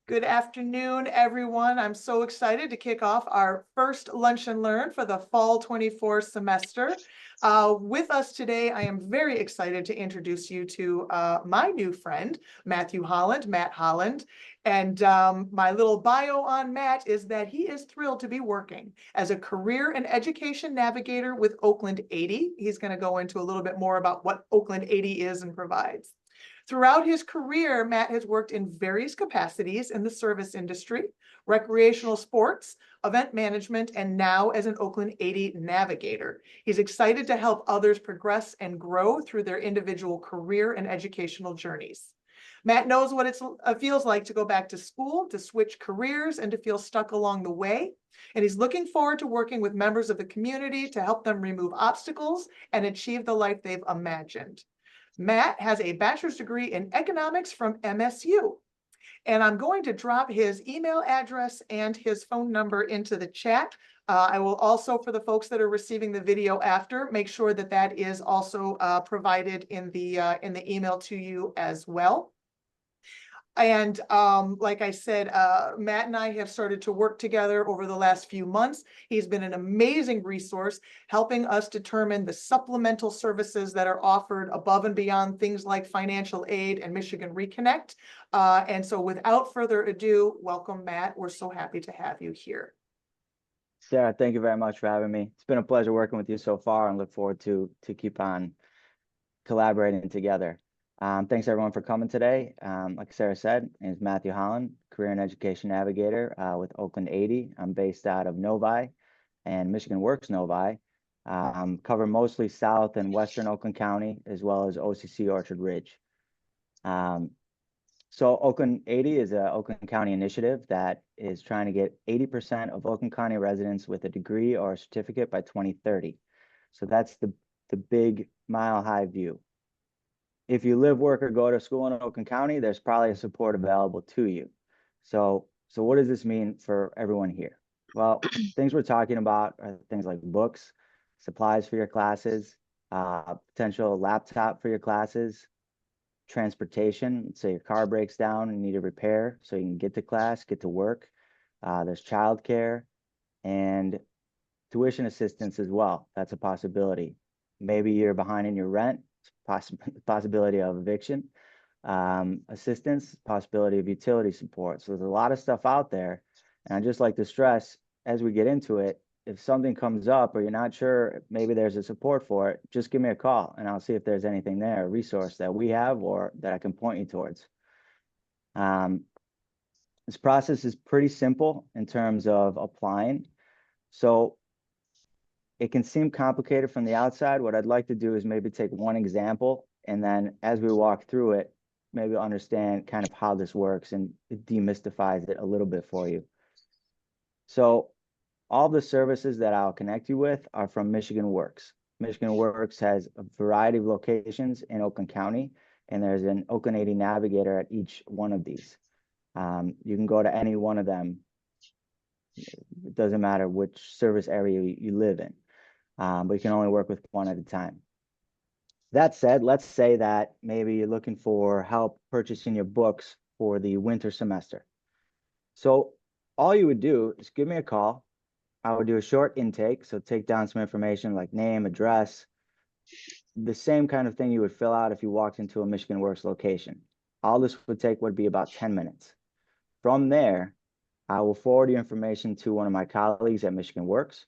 Good afternoon, everyone. I'm so excited to kick off our first Lunch and Learn for the fall 24 semester. With us today, I am very excited to introduce you to my new friend, Matt Holland. And my little bio on Matt is that he is thrilled to be working as a career and education navigator with Oakland80. He's going to go into a little bit more about what Oakland80 is and provides. Throughout his career, Matt has worked in various capacities in the service industry, recreational sports, event management, and now as an Oakland80 navigator. He's excited to help others progress and grow through their individual career and educational journeys. Matt knows what it feels like to go back to school, to switch careers, and to feel stuck along the way. And he's looking forward to working with members of the community to help them remove obstacles and achieve the life they've imagined. Matt has a bachelor's degree in economics from MSU. And I'm going to drop his email address and his phone number into the chat. I will also, for the folks that are receiving the video after, make sure that that is also provided in the email to you as well. And like I said, Matt and I have started to work together over the last few months. He's been an amazing resource, helping us determine the supplemental services that are offered above and beyond things like financial aid and Michigan Reconnect. And so without further ado, welcome, Matt. We're so happy to have you here. Sarah, thank you very much for having me. It's been a pleasure working with you so far and look forward to keep on collaborating together. Thanks everyone for coming today. Like Sarah said, my name is Matthew Holland, Career and Education Navigator with Oakland80. I'm based out of Novi and Michigan Works Novi. Cover mostly South and Western Oakland County, as well as OCC Orchard Ridge. So Oakland80 is an Oakland County initiative that is trying to get 80% of Oakland County residents with a degree or a certificate by 2030. So that's the big mile-high view. If you live, work, or go to school in Oakland County, there's probably a support available to you. So what does this mean for everyone here? Well, things we're talking about are things like books, supplies for your classes, potential laptop for your classes, transportation. Let's say your car breaks down and need a repair so you can get to class, get to work. There's childcare and tuition assistance as well. That's a possibility. Maybe you're behind in your rent. Possibility of eviction, assistance, possibility of utility support. So there's a lot of stuff out there. And I'd just like to stress, as we get into it, if something comes up or you're not sure, maybe there's a support for it, just give me a call and I'll see if there's anything there, a resource that we have or that I can point you towards. This process is pretty simple in terms of applying. So it can seem complicated from the outside. What I'd like to do is maybe take one example, and then as we walk through it, maybe understand kind of how this works, and it demystifies it a little bit for you. So all the services that I'll connect you with are from Michigan Works. Michigan Works has a variety of locations in Oakland County, and there's an Oakland80 navigator at each one of these. You can go to any one of them. It doesn't matter which service area you live in. But you can only work with one at a time. That said, let's say that maybe you're looking for help purchasing your books for the winter semester. So all you would do is give me a call. I would do a short intake, so take down some information like name, address, the same kind of thing you would fill out if you walked into a Michigan Works location. All this would be about 10 minutes. From there, I will forward your information to one of my colleagues at Michigan Works,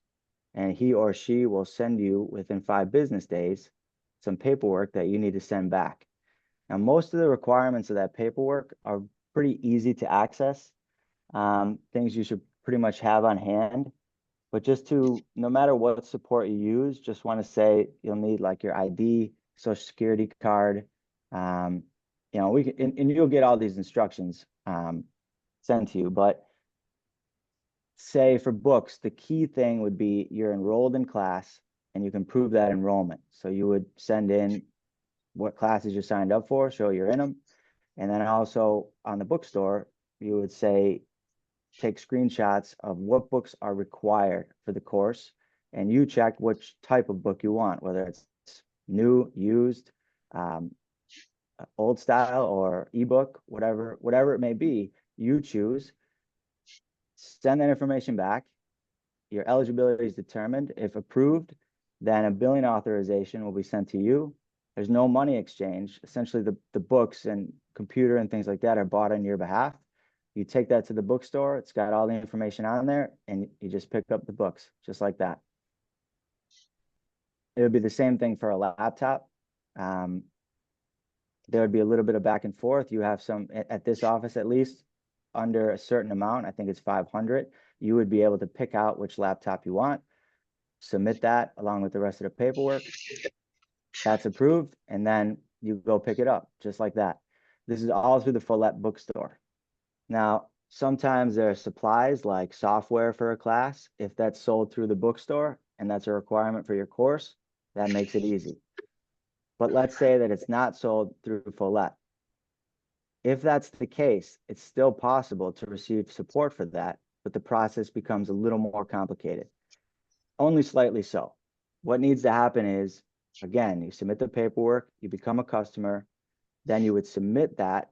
and he or she will send you within 5 business days some paperwork that you need to send back. Now, most of the requirements of that paperwork are pretty easy to access, things you should pretty much have on hand. But just to, no matter what support you use, just want to say you'll need like your ID, social security card. You know, we can, and you'll get all these instructions sent to you, but say for books, the key thing would be you're enrolled in class and you can prove that enrollment. So you would send in what classes you signed up for, show you're in them. And then also on the bookstore, you would say, take screenshots of what books are required for the course. And you check which type of book you want, whether it's new, used, old style, or ebook, whatever it may be. you choose, send that information back. Your eligibility is determined. If approved, then a billing authorization will be sent to you. There's no money exchange. Essentially, the books and computer and things like that are bought on your behalf. You take that to the bookstore. It's got all the information on there, and you just pick up the books just like that. It would be the same thing for a laptop. There would be a little bit of back and forth. You have some at this office, at least under a certain amount. I think it's 500. You would be able to pick out which laptop you want, submit that along with the rest of the paperwork. That's approved, and then you go pick it up just like that. This is all through the Follett bookstore. Now, sometimes there are supplies like software for a class. If that's sold through the bookstore and that's a requirement for your course, that makes it easy. But let's say that it's not sold through Follett. If that's the case, it's still possible to receive support for that, but the process becomes a little more complicated. Only slightly so. What needs to happen is, again, you submit the paperwork, you become a customer, then you would submit that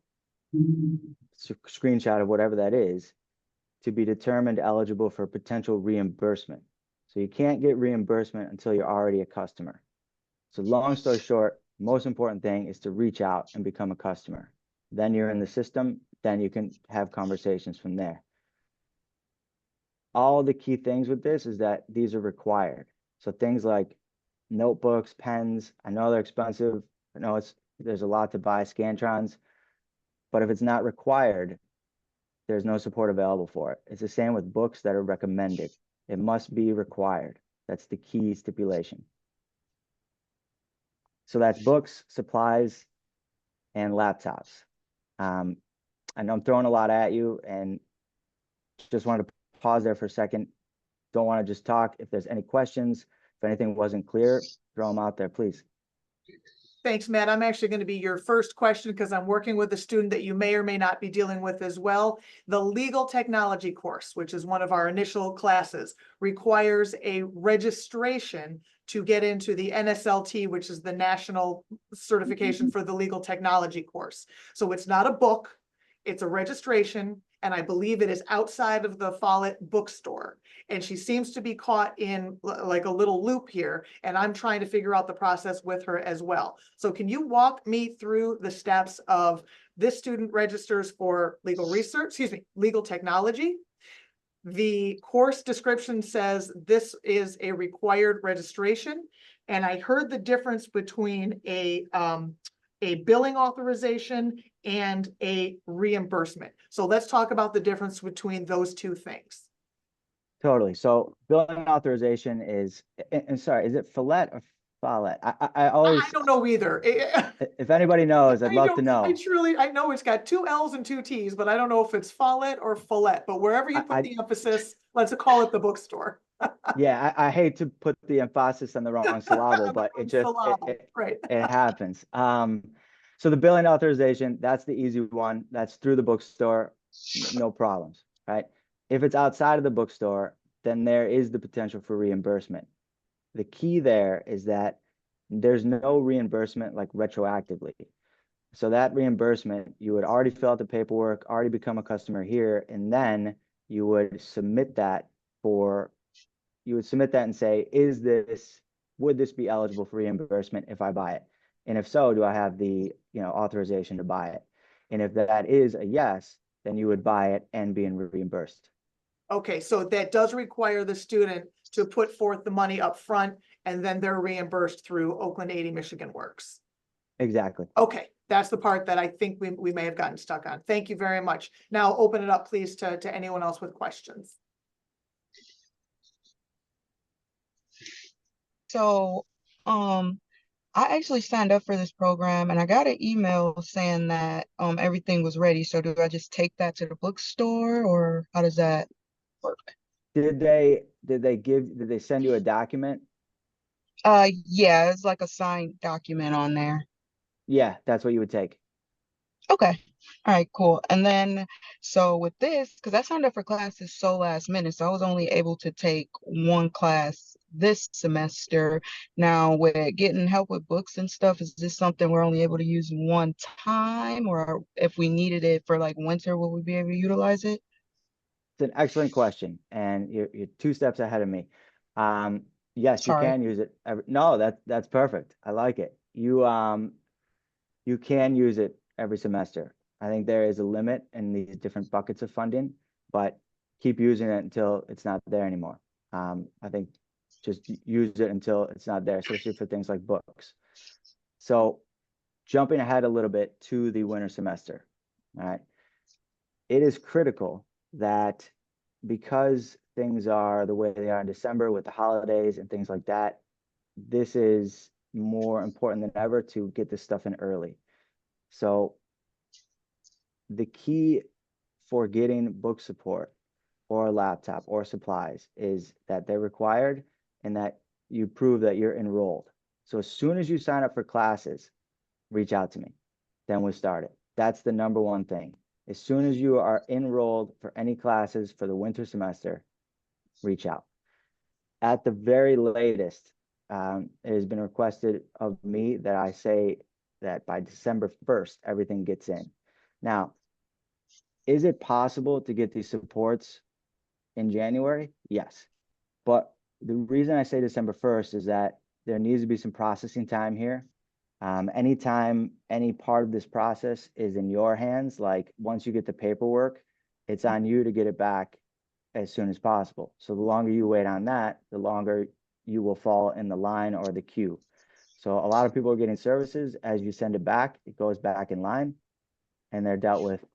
screenshot of whatever that is to be determined eligible for potential reimbursement. So you can't get reimbursement until you're already a customer. So long story short, most important thing is to reach out and become a customer. Then you're in the system, then you can have conversations from there. All the key things with this is that these are required. So things like notebooks, pens, I know they're expensive. I know there's a lot to buy, Scantrons, but if it's not required, there's no support available for it. It's the same with books that are recommended. It must be required. That's the key stipulation. So that's books, supplies, and laptops. I know I'm throwing a lot at you, and just wanted to pause there for a second. Don't want to just talk. If there's any questions, if anything wasn't clear, throw them out there, please. Thanks, Matt. I'm actually going to be your first question because I'm working with a student that you may or may not be dealing with as well. The legal technology course, which is one of our initial classes, requires a registration to get into the NSLT, which is the national certification for the legal technology course. So it's not a book, it's a registration, and I believe it is outside of the Follett bookstore. And she seems to be caught in like a little loop here, and I'm trying to figure out the process with her as well. So can you walk me through the steps of this student registers for legal research, legal technology? The course description says this is a required registration. And I heard the difference between a billing authorization and a reimbursement. So let's talk about the difference between those two things. Totally. So billing authorization is, and sorry, is it Follett or Follett? I always, I don't know either. if anybody knows, I'd love to know. I know it's got 2 L's and 2 T's, but I don't know if it's Follett or Follett, but wherever you put the emphasis, let's call it the bookstore. Yeah, I hate to put the emphasis on the wrong syllable, but it just, right. it happens. So the billing authorization, that's the easy one. That's through the bookstore, no problems, right? If it's outside of the bookstore, then there is the potential for reimbursement. The key there is that there's no reimbursement like retroactively. So that reimbursement, you would already fill out the paperwork, already become a customer here, and then you would submit that and say, would this be eligible for reimbursement if I buy it? And if so, do I have the authorization to buy it? And if that is a yes, then you would buy it and be reimbursed. Okay, so that does require the student to put forth the money up front, and then they're reimbursed through Oakland80 Michigan Works. Exactly. Okay, that's the part that I think we may have gotten stuck on. Thank you very much. Now open it up, please, to anyone else with questions. So, I actually signed up for this program and I got an email saying that everything was ready. So do I just take that to the bookstore, or how does that work? Did they send you a document? Yeah, it's like a signed document on there. Yeah, that's what you would take. Okay. All right, cool. And then, so with this, because I signed up for classes so last minute, so I was only able to take one class this semester. Now, with getting help with books and stuff, is this something we're only able to use one time, or if we needed it for like winter, will we be able to utilize it? It's an excellent question, and you're two steps ahead of me. Yes, you Sorry. can use it. No, that's perfect. I like it. You can use it every semester. I think there is a limit in these different buckets of funding, but keep using it until it's not there anymore. I think just use it until it's not there, especially for things like books. So jumping ahead a little bit to the winter semester, all right, it is critical that because things are the way they are in December with the holidays and things like that, this is more important than ever to get this stuff in early. So the key for getting book support or a laptop or supplies is that they're required and that you prove that you're enrolled. So as soon as you sign up for classes, reach out to me. Then we'll start it. That's the number one thing. As soon as you are enrolled for any classes for the winter semester, reach out. At the very latest, it has been requested of me that I say that by December 1st, everything gets in. Now, is it possible to get these supports in January? Yes. But the reason I say December 1st is that there needs to be some processing time here. Anytime any part of this process is in your hands, like once you get the paperwork, it's on you to get it back as soon as possible. So the longer you wait on that, the longer you will fall in the line or the queue. So a lot of people are getting services. As you send it back, it goes back in line and they're dealt with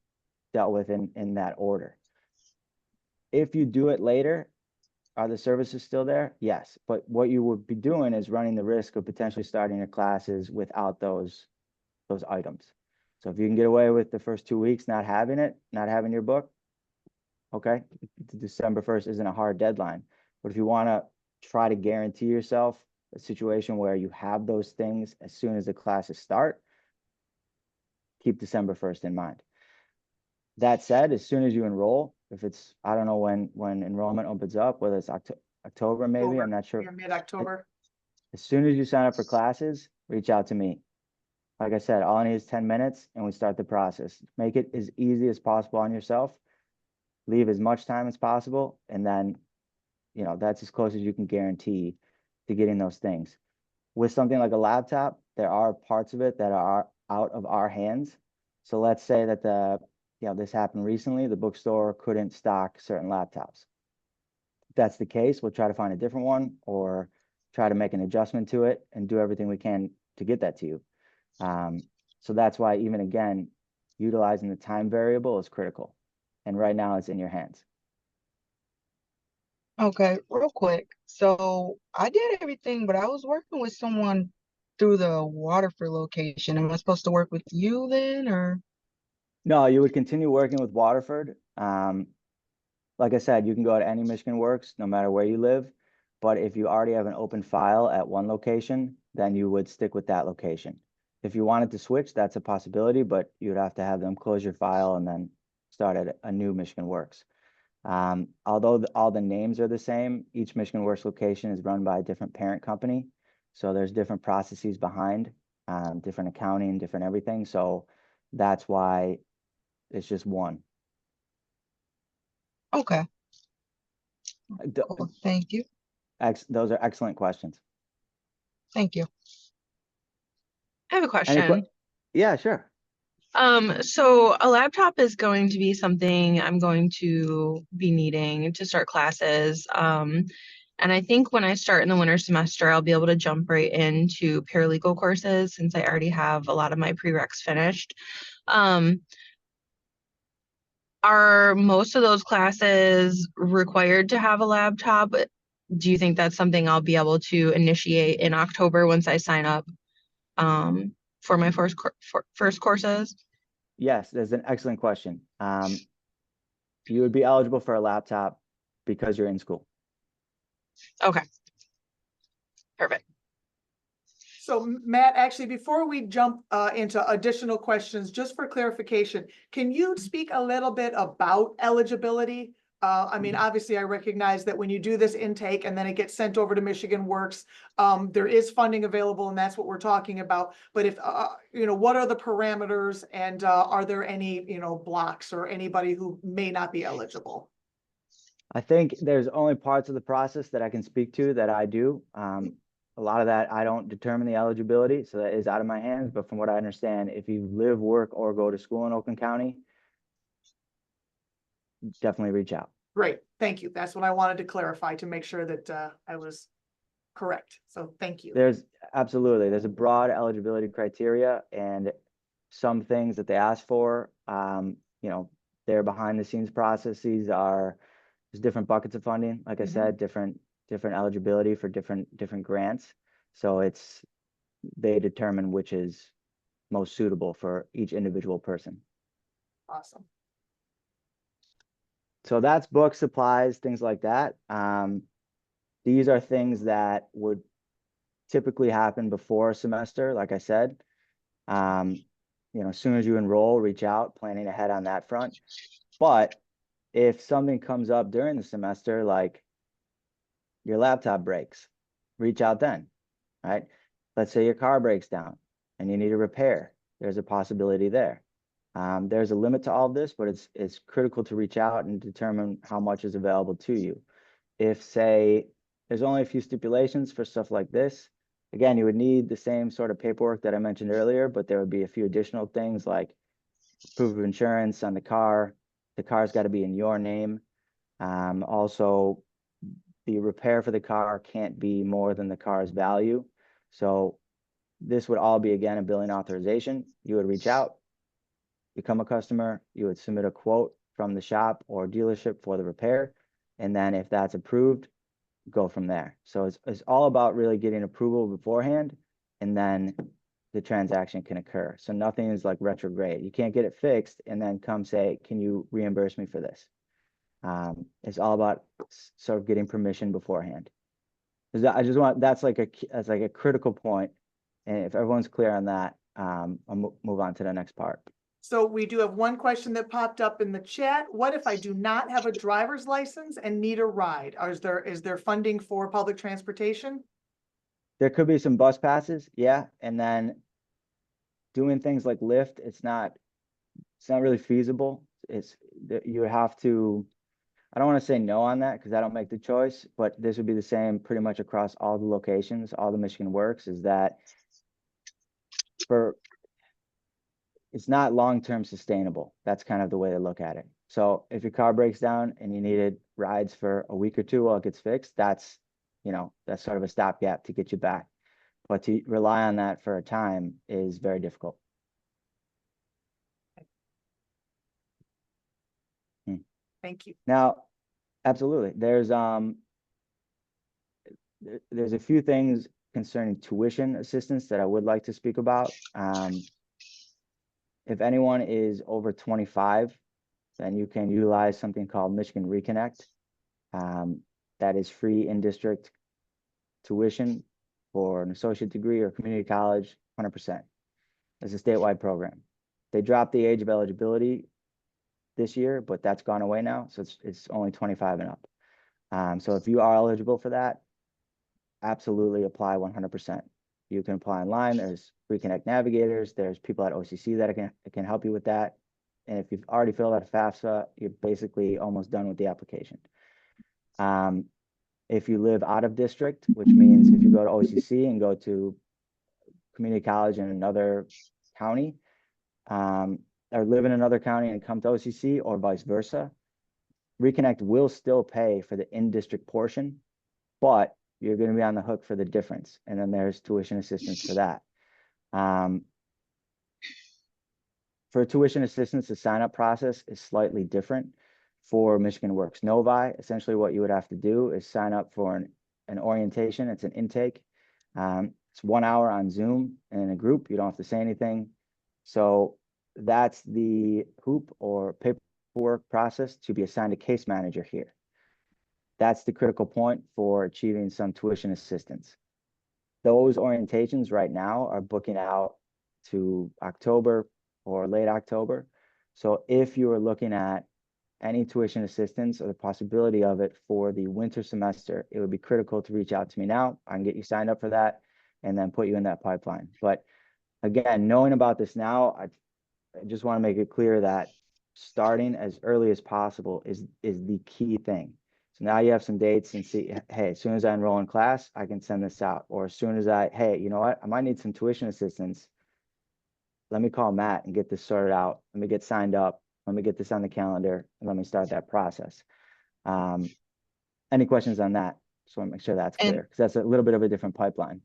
in that order. If you do it later, are the services still there? Yes. But what you would be doing is running the risk of potentially starting your classes without those items. So if you can get away with the first 2 weeks not having it, not having your book, okay, December 1st isn't a hard deadline. But if you want to try to guarantee yourself a situation where you have those things as soon as the classes start, keep December 1st in mind. That said, as soon as you enroll, if it's, I don't know when enrollment opens up, whether it's October maybe, I'm not sure. Yeah, mid-October. As soon as you sign up for classes, reach out to me. Like I said, all I need is 10 minutes and we start the process. Make it as easy as possible on yourself. Leave as much time as possible. And then, that's as close as you can guarantee to getting those things. With something like a laptop, there are parts of it that are out of our hands. So let's say that this happened recently, the bookstore couldn't stock certain laptops. If that's the case, we'll try to find a different one or try to make an adjustment to it and do everything we can to get that to you. So that's why even again, utilizing the time variable is critical. And right now it's in your hands. Okay, real quick. So I did everything, but I was working with someone through the Waterford location. Am I supposed to work with you then, or? No, you would continue working with Waterford. Like I said, you can go to any Michigan Works, no matter where you live. But if you already have an open file at one location, then you would stick with that location. If you wanted to switch, that's a possibility, but you'd have to have them close your file and then start at a new Michigan Works. Although all the names are the same, each Michigan Works location is run by a different parent company. So there's different processes behind, different accounting, different everything. So that's why it's just one. Okay, cool. Thank you. Those are excellent questions. Thank you. I have a Any question. Yeah, sure. So a laptop is going to be something I'm going to be needing to start classes. And I think when I start in the winter semester, I'll be able to jump right into paralegal courses since I already have a lot of my prereqs finished. Um, are most of those classes required to have a laptop? Do you think that's something I'll be able to initiate in October once I sign up for my first courses? Yes, that's an excellent question. You would be eligible for a laptop because you're in school. Okay, perfect. So Matt, actually, before we jump into additional questions, just for clarification, can you speak a little bit about eligibility? I mean, obviously, I recognize that when you do this intake and then it gets sent over to Michigan Works, there is funding available, and that's what we're talking about. But if, you know, what are the parameters, and are there any, you know, blocks or anybody who may not be eligible? I think there's only parts of the process that I can speak to that I do. A lot of that I don't determine the eligibility, so that is out of my hands. But from what I understand, if you live, work, or go to school in Oakland County, definitely reach out. Great, thank you. That's what I wanted to clarify to make sure that I was correct. So thank you. There's a broad eligibility criteria, and some things that they ask for, you know, their behind the scenes processes are, there's different buckets of funding. Like I said, different eligibility for different grants. So they determine which is most suitable for each individual person. Awesome. So that's books, supplies, things like that. These are things that would typically happen before a semester, like I said. You know, as soon as you enroll, reach out, planning ahead on that front. But if something comes up during the semester, like your laptop breaks, reach out then, right? Let's say your car breaks down and you need a repair. There's a possibility there. There's a limit to all of this, but it's critical to reach out and determine how much is available to you. If, say, there's only a few stipulations for stuff like this, again, you would need the same sort of paperwork that I mentioned earlier, but there would be a few additional things like proof of insurance on the car. The car's got to be in your name. Also, the repair for the car can't be more than the car's value. So this would all be, again, a billing authorization. You would reach out, become a customer, you would submit a quote from the shop or dealership for the repair. And then if that's approved, go from there. So it's all about really getting approval beforehand, and then the transaction can occur. So nothing is like retrograde. You can't get it fixed and then come say, can you reimburse me for this? It's all about sort of getting permission beforehand. I just want, that's like a critical point. And if everyone's clear on that, I'll move on to the next part. So we do have one question that popped up in the chat. What if I do not have a driver's license and need a ride? Is there funding for public transportation? There could be some bus passes, yeah. And then doing things like Lyft, it's not really feasible. You would have to, I don't want to say no on that because I don't make the choice, but this would be the same pretty much across all the locations, all the Michigan Works, is that it's not long-term sustainable. That's kind of the way to look at it. So if your car breaks down and you needed rides for a week or two while it gets fixed, that's sort of a stopgap to get you back. But to rely on that for a time is very difficult. Thank you. Now, absolutely. There's a few things concerning tuition assistance that I would like to speak about. If anyone is over 25, then you can utilize something called Michigan Reconnect. That is free in-district tuition for an associate degree or community college, 100%. It's a statewide program. They dropped the age of eligibility this year, but that's gone away now. So it's only 25 and up. So if you are eligible for that, absolutely apply 100%. You can apply online. There's Reconnect Navigators. There's people at OCC that can help you with that. And if you've already filled out a FAFSA, you're basically almost done with the application. If you live out of district, which means if you go to OCC and go to community college in another county, or live in another county and come to OCC, or vice versa, Reconnect will still pay for the in-district portion, but you're going to be on the hook for the difference. And then there's tuition assistance for that. For tuition assistance, the sign-up process is slightly different for Michigan Works Novi. Essentially, what you would have to do is sign up for an orientation. It's an intake. It's 1 hour on Zoom and in a group. You don't have to say anything. So that's the hoop or paperwork process to be assigned a case manager here. That's the critical point for achieving some tuition assistance. those orientations right now are booking out to October or late October. So if you are looking at any tuition assistance or the possibility of it for the winter semester, it would be critical to reach out to me now. I can get you signed up for that and then put you in that pipeline. But again, knowing about this now, I just want to make it clear that starting as early as possible is the key thing. So now you have some dates and see, hey, as soon as I enroll in class, I can send this out. Or as soon as hey, you know what, I might need some tuition assistance. Let me call Matt and get this sorted out. Let me get signed up. Let me get this on the calendar and let me start that process. Any questions on that? Just want to make sure that's And clear because that's a little bit of a different pipeline.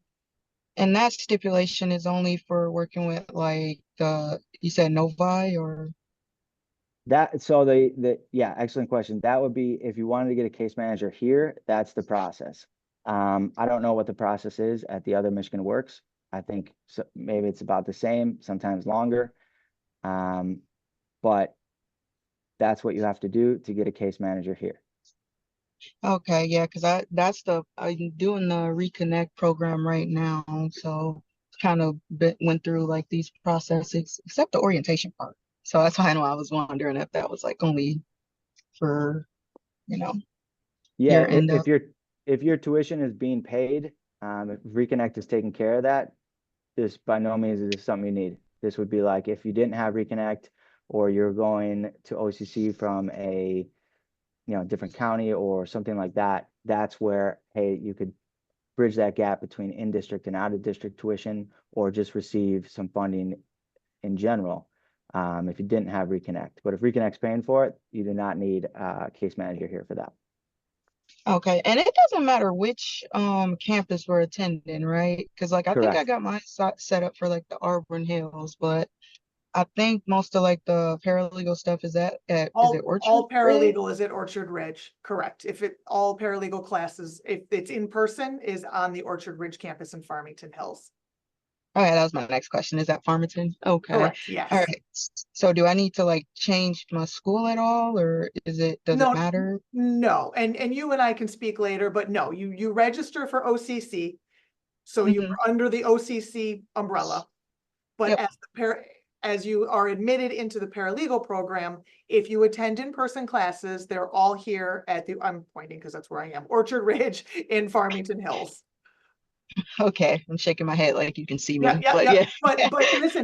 and that stipulation is only for working with like you said Novi or So yeah, excellent question. That would be if you wanted to get a case manager here, that's the process. I don't know what the process is at the other Michigan Works. I think maybe it's about the same, sometimes longer. But that's what you have to do to get a case manager here. okay, yeah, because I'm doing the Reconnect program right now, so kind of went through like these processes except the orientation part. So that's why I know I was wondering if that was like only for, you know, Yeah, your end of. if your tuition is being paid, if Reconnect is taking care of that, this by no means is this something you need. This would be like if you didn't have Reconnect or you're going to OCC from a different county or something like that, that's where, hey, you could bridge that gap between in-district and out-of-district tuition or just receive some funding in general if you didn't have Reconnect. But if Reconnect's paying for it, you do not need a case manager here for that. Okay, and it doesn't matter which campus we're attending, right? Because like I think I Correct. got my set up for like the Auburn Hills, but I think most of like the paralegal stuff is is it Orchard All Ridge? paralegal is at Orchard Ridge, correct. All paralegal classes, if it's in person, is on the Orchard Ridge campus in Farmington Hills. Okay, that was my next question. Is that Farmington? Okay. Correct, All yes. right. So do I need to like change my school at all, or does it No, matter? no, and you and I can speak later, but no, you register for OCC. So you're Hmm. under the OCC umbrella. But Yep. as you are admitted into the paralegal program, if you attend in-person classes, they're all here at I'm pointing because that's where I am, Orchard Ridge in Farmington Hills. Okay. I'm shaking my head like you can see Yeah, me, yeah, but yeah. yeah. But listen,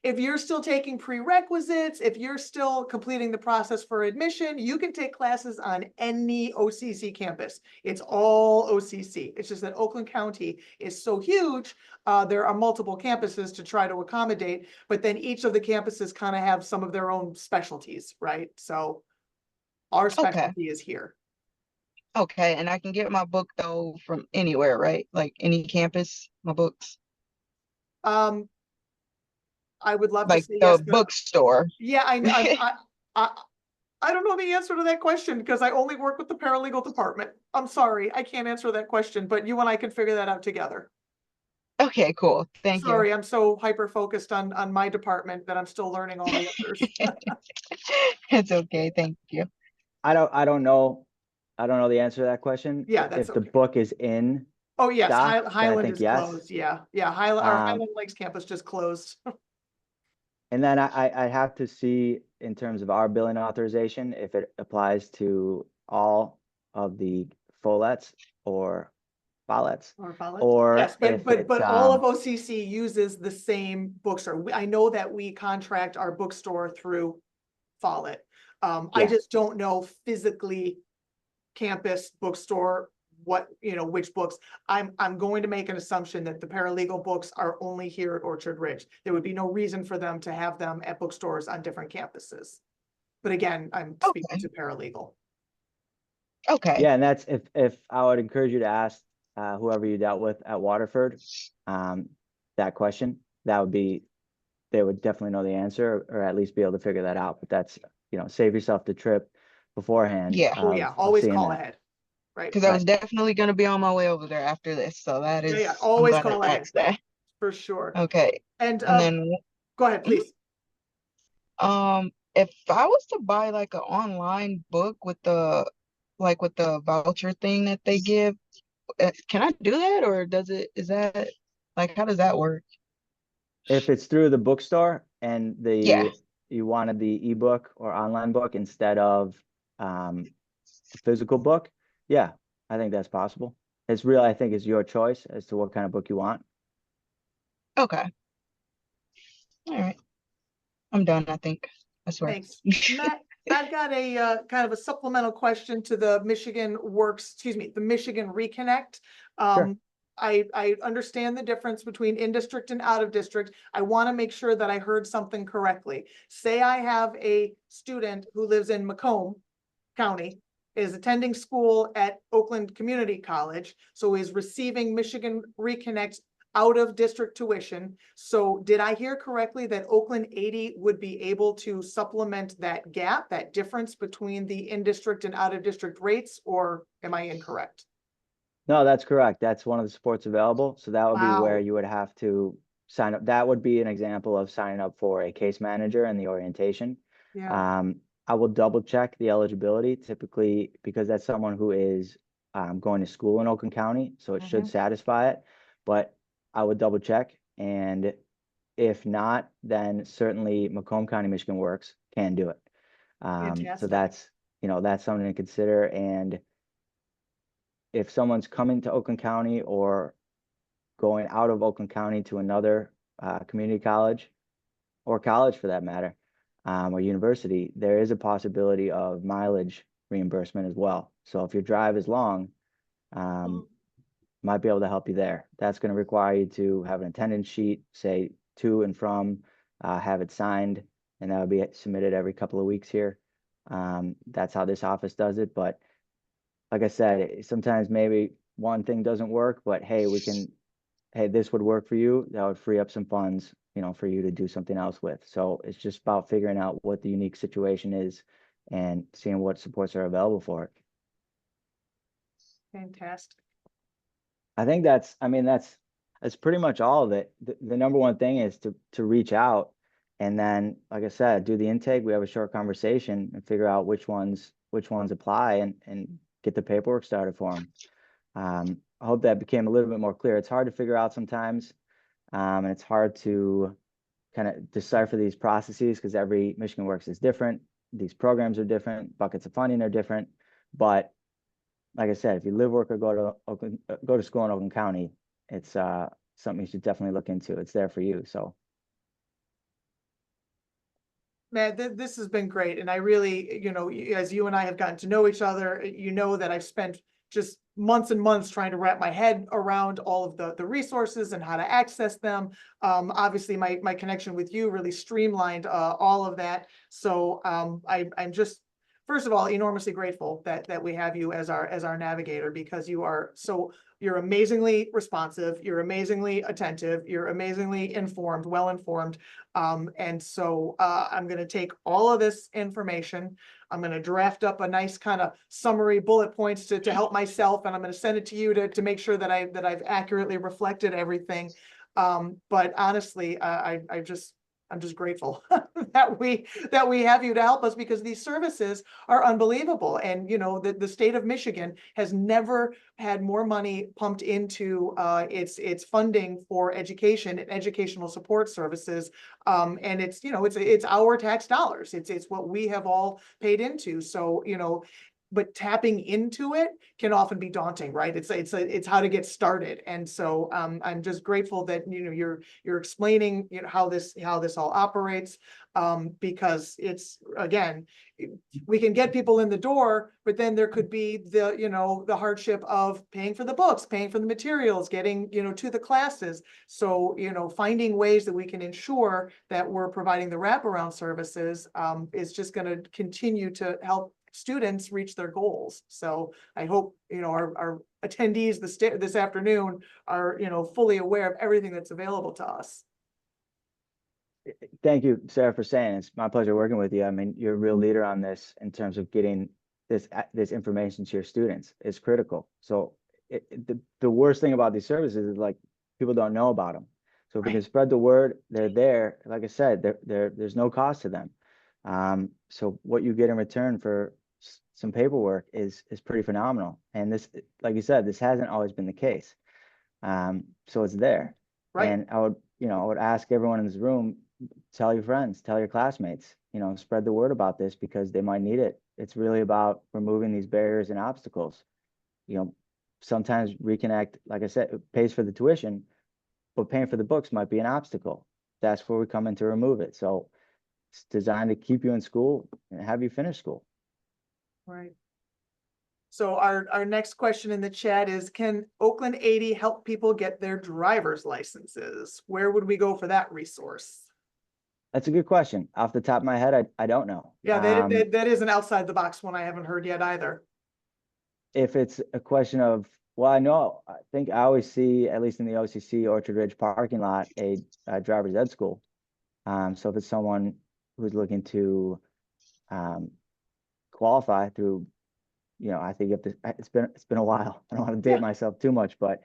if you're still taking prerequisites, if you're still completing the process for admission, you can take classes on any OCC campus. It's all OCC. It's just that Oakland County is so huge. There are multiple campuses to try to accommodate, but then each of the campuses kind of have some of their own specialties, right? So our Okay. specialty is here. Okay. And I can get my book though from anywhere, right? Like any campus, my books, Um, I would love to like say the yes, but bookstore. yeah, I I don't know the answer to that question because I only work with the paralegal department. I'm sorry, I can't answer that question, but you and I can figure that out together. Okay, cool. Thank you. Sorry, I'm so hyper focused on my department that I'm still learning all the others. It's okay. Thank you. I don't know. I don't know the answer to that question. Yeah, that's If the okay. book is in Oh, yes, stock, then I Highland think is yes. closed. Yeah, yeah, our Um, Highland Lakes campus just closed. and then I have to see in terms of our billing authorization, if it applies to all of the follets or follets, Or Follett. or Yes, if it's, but all of OCC uses the same bookstore. I know that we contract our bookstore through Follett. I yeah, just don't know physically campus bookstore, which books. I'm going to make an assumption that the paralegal books are only here at Orchard Ridge. There would be no reason for them to have them at bookstores on different campuses. But again, I'm speaking Okay. to paralegal. Okay. yeah. And that's if I would encourage you to ask whoever you dealt with at Waterford that question, they would definitely know the answer or at least be able to figure that out. But that's, save yourself the trip beforehand Yeah. Oh yeah, of always seeing call that. ahead. Right. Because I Right. was definitely going to be on my way over there after this. So Yeah, yeah, I'm always glad I call ahead asked that. for sure. Okay. And And then, go ahead, mhm. please. If I was to buy like an online book with the voucher thing that they give, Can I do that, or is that like, how does that work? If it's through the bookstore and Yeah. you wanted the ebook or online book instead of the physical book, yeah, I think that's possible. It's real, I think it's your choice as to what kind of book you want. Okay. All right. I'm done, I think. I swear. Thanks. Matt, I've got a kind of a supplemental question to the Michigan the Michigan Reconnect. Sure. I understand the difference between in-district and out-of-district. I want to make sure that I heard something correctly. Say I have a student who lives in Macomb County, is attending school at Oakland Community College, so is receiving Michigan Reconnect out of district tuition. So did I hear correctly that Oakland80 would be able to supplement that gap, that difference between the in-district and out-of-district rates, or am I incorrect? No, that's correct. That's one of the supports available. So that would be where Wow. you would have to sign up. That would be an example of signing up for a case manager and the orientation. Yeah. I will double check the eligibility typically because that's someone who is going to school in Oakland County, so it should Mhm. satisfy it. But I would double check, and if not, then certainly Macomb County, Michigan Works can do it. So Fantastic. that's something to consider. And if someone's coming to Oakland County or going out of Oakland County to another community college or college for that matter, or university, there is a possibility of mileage reimbursement as well. So if your drive is long, um, might be able to help you there. That's going to require you to have an attendance sheet, say to and from, have it signed, and that will be submitted every couple of weeks here. That's how this office does it. But like I said, sometimes maybe one thing doesn't work, but hey, hey, this would work for you. That would free up some funds, for you to do something else with. So it's just about figuring out what the unique situation is and seeing what supports are available for it. Fantastic. I think that's pretty much all of it. The number one thing is to reach out and then, like I said, do the intake. We have a short conversation and figure out which ones apply and get the paperwork started for them. I hope that became a little bit more clear. It's hard to figure out sometimes, and it's hard to kind of decipher these processes because every Michigan Works is different. These programs are different. Buckets of funding are different. But like I said, if you live, work, or go to school in Oakland County, it's something you should definitely look into. It's there for you. So Matt, this has been great. And I really, as you and I have gotten to know each other, you know that I've spent just months and months trying to wrap my head around all of the resources and how to access them. Obviously, my connection with you really streamlined all of that. So I'm just, first of all, enormously grateful that we have you as our navigator, because you're amazingly responsive, you're amazingly attentive, you're amazingly informed, well informed. And so I'm going to take all of this information. I'm going to draft up a nice kind of summary bullet points to help myself, and I'm going to send it to you to make sure that I've accurately reflected everything. But honestly, I'm just grateful that we have you to help us, because these services are unbelievable. And the state of Michigan has never had more money pumped into its funding for education and educational support services. And it's our tax dollars. It's what we have all paid into. So, but tapping into it can often be daunting, right? It's how to get started. And so I'm just grateful that you're explaining how this all operates, because it's, again, we can get people in the door, but then there could be the hardship of paying for the books, paying for the materials, getting to the classes. So finding ways that we can ensure that we're providing the wraparound services is just going to continue to help students reach their goals. So I hope our attendees this afternoon are fully aware of everything that's available to us. thank you, Sarah, for saying it's my pleasure working with you. I mean, you're a real leader on this in terms of getting this information to your students. It's critical. So the worst thing about these services is like people don't know about them. So if we can spread the word, they're there. Like I said, there's no cost to them. So what you get in return for some paperwork is pretty phenomenal. And this, like you said, this hasn't always been the case. So it's there. Right. And I would ask everyone in this room, tell your friends, tell your classmates, spread the word about this because they might need it. It's really about removing these barriers and obstacles. Sometimes Reconnect, like I said, it pays for the tuition, but paying for the books might be an obstacle. That's where we come in to remove it. So it's designed to keep you in school and have you finish school. Right. So our next question in the chat is, can Oakland80 help people get their driver's licenses? Where would we go for that resource? That's a good question. Off the top of my head, I don't know. Yeah, that is an outside the box one I haven't heard yet either. If it's a question of, well, I think I always see, at least in the OCC Orchard Ridge parking lot, a driver's ed school. So if it's someone who's looking to qualify through, I think you have to, it's been a while. I don't want to date myself too much, but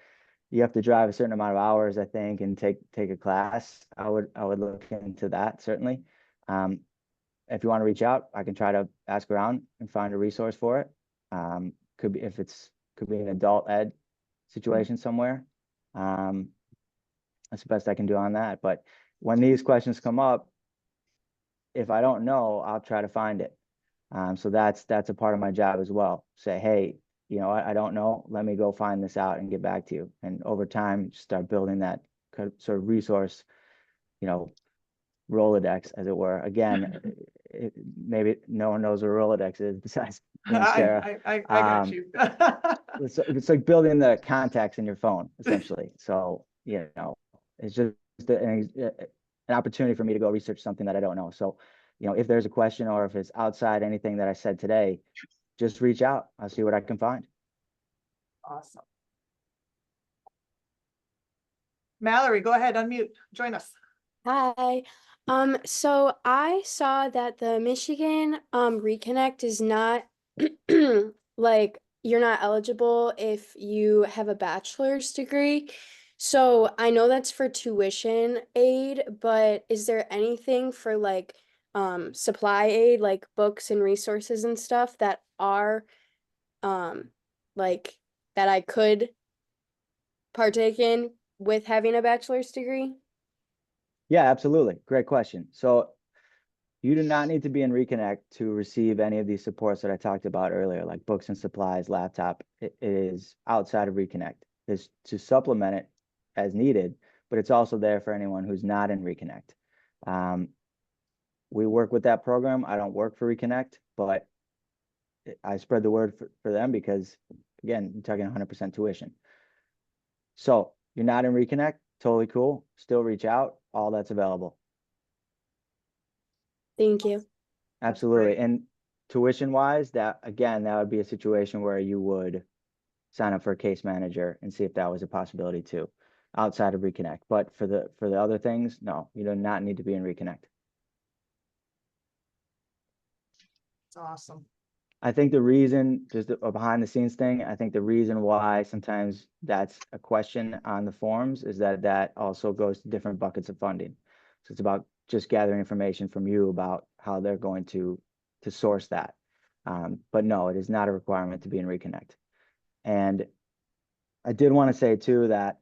you have to drive a certain amount of hours, I think, and take a class. I would look into that, certainly. If you want to reach out, I can try to ask around and find a resource for it. Could be an adult ed situation somewhere. That's the best I can do on that. But when these questions come up, if I don't know, I'll try to find it. So that's a part of my job as well. Say, hey, I don't know. Let me go find this out and get back to you. And over time, start building that sort of resource, Rolodex, as it were. Again, maybe no one knows what Rolodex is besides me and Sarah. I got you. It's like building the contacts in your phone, essentially. So, it's just an opportunity for me to go research something that I don't know. So, if there's a question or if it's outside anything that I said today, just reach out. I'll see what I can find. Awesome. Mallory, go ahead, unmute, join us. Hi. So I saw that the Michigan Reconnect is not like you're not eligible if you have a bachelor's degree. So I know that's for tuition aid, but is there anything for like supply aid, like books and resources and stuff that are like that I could partake in with having a bachelor's degree? Yeah, absolutely. Great question. So you do not need to be in Reconnect to receive any of these supports that I talked about earlier, like books and supplies, laptop. It is outside of Reconnect. It's to supplement it as needed, but it's also there for anyone who's not in Reconnect. We work with that program. I don't work for Reconnect, but I spread the word for them because, again, you're talking 100% tuition. So you're not in Reconnect, totally cool. Still reach out. All that's available. Thank you. Absolutely. And tuition wise, that would be a situation where you would sign up for a case manager and see if that was a possibility too, outside of Reconnect. But for the other things, no, you do not need to be in Reconnect. It's awesome. I think the reason, just a behind the scenes thing, I think the reason why sometimes that's a question on the forums is that also goes to different buckets of funding. So it's about just gathering information from you about how they're going to source that. But no, it is not a requirement to be in Reconnect. And I did want to say too that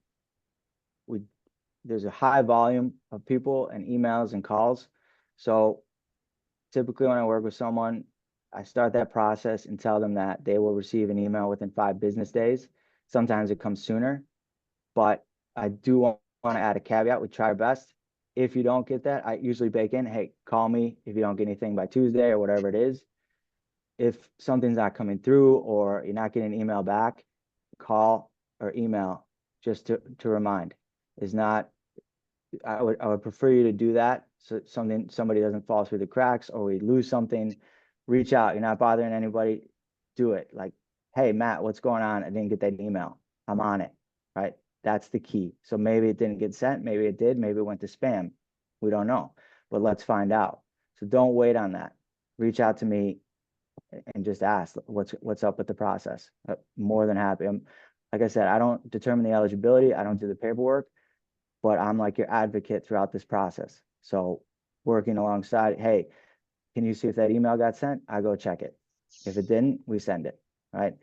there's a high volume of people and emails and calls. So typically when I work with someone, I start that process and tell them that they will receive an email within 5 business days. Sometimes it comes sooner, but I do want to add a caveat. We try our best. If you don't get that, I usually bake in, hey, call me if you don't get anything by Tuesday or whatever it is. If something's not coming through or you're not getting an email back, call or email just to remind. I would prefer you to do that so somebody doesn't fall through the cracks or we lose something. Reach out. You're not bothering anybody. Do it. Like, hey, Matt, what's going on? I didn't get that email. I'm on it. Right. That's the key. So maybe it didn't get sent. Maybe it did. Maybe it went to spam. We don't know. But let's find out. So don't wait on that. Reach out to me and just ask what's up with the process. More than happy. Like I said, I don't determine the eligibility. I don't do the paperwork, but I'm like your advocate throughout this process. So working alongside, hey, can you see if that email got sent? I go check it. If it didn't, we send it, right?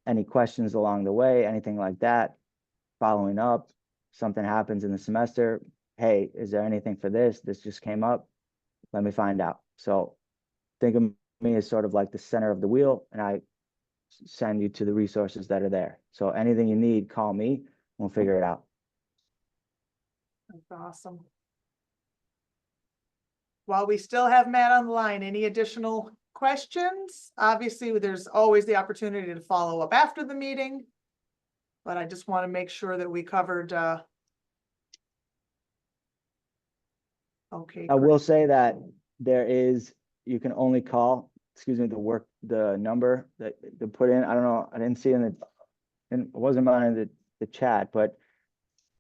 Any questions along the way, anything like that, following up, something happens in the semester, hey, is there anything for this? This just came up. Let me find out. So think of me as sort of like the center of the wheel, and I send you to the resources that are there. So anything you need, call me, we'll figure it out. That's awesome. While we still have Matt on the line, any additional questions? Obviously, there's always the opportunity to follow up after the meeting, but I just want to make sure that we covered, okay. I will say that there is, you can only call, the number that they put in. I don't know, I didn't see and it wasn't on the chat, but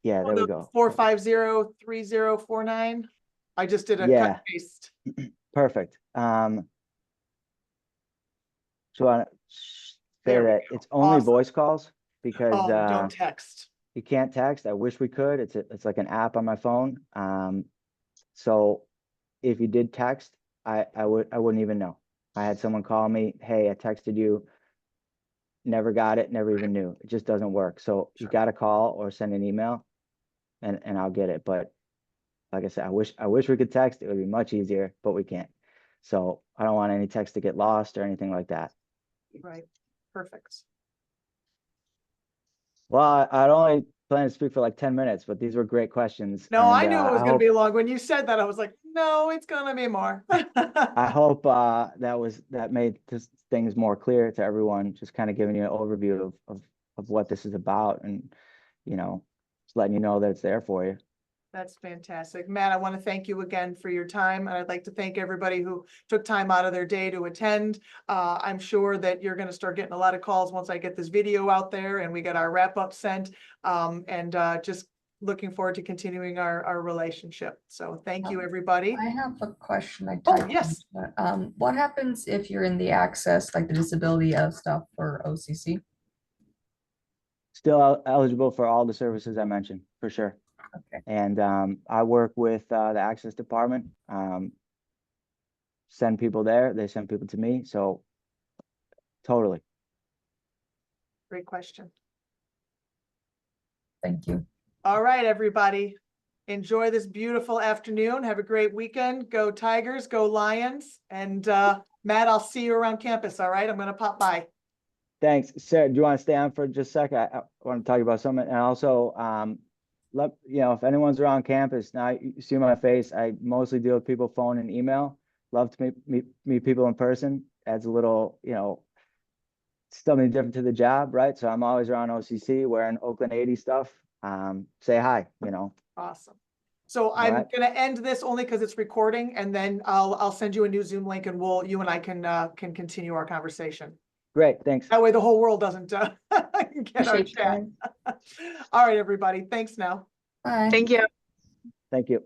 yeah, there we go. 450-3049. I just did a cut Yeah. and paste. Perfect. So I say There we that go. it's only Awesome. voice calls because Oh, don't text. you can't text. I wish we could. It's like an app on my phone. So if you did text, I wouldn't even know. I had someone call me, hey, I texted you, never got it, never even knew. It just doesn't work. So you got to call or send an email and I'll get it. But like I said, I wish we could text. It would be much easier, but we can't. So I don't want any text to get lost or anything like that. Right. Perfect. Well, I'd only plan to speak for like 10 minutes, but these were great questions. No, and, I knew it was I going to hope, be long. When you said that, I was like, no, it's going to be more. I hope that made things more clear to everyone, just kind of giving you an overview of what this is about and, just letting you know that it's there for you. That's fantastic. Matt, I want to thank you again for your time. And I'd like to thank everybody who took time out of their day to attend. I'm sure that you're going to start getting a lot of calls once I get this video out there and we get our wrap up sent. Just looking forward to continuing our relationship. So thank you, everybody. I have a question. Oh, yes. What happens if you're in the access, like the disability of stuff for OCC? Still eligible for all the services I mentioned, for sure. Okay. And I work with the access department, send people there, they send people to me. So totally. Great question. Thank you. All right, everybody. Enjoy this beautiful afternoon. Have a great weekend. Go Tigers, go Lions. And Matt, I'll see you around campus. All right. I'm going to pop by. Thanks. Sarah, do you want to stay on for just a second? I want to talk about something. And also, if anyone's around campus, now you see my face, I mostly deal with people phone and email. Love to meet people in person. Adds a little, something different to the job, right? So I'm always around OCC wearing Oakland80 stuff. Say hi, Awesome. So I'm going to end this only because it's recording, and then I'll send you a new Zoom link, and you and I can continue our conversation. Great, thanks. That way the whole world doesn't get our Appreciate chat. that. All right, everybody. Thanks now. Bye. Thank you. Thank you.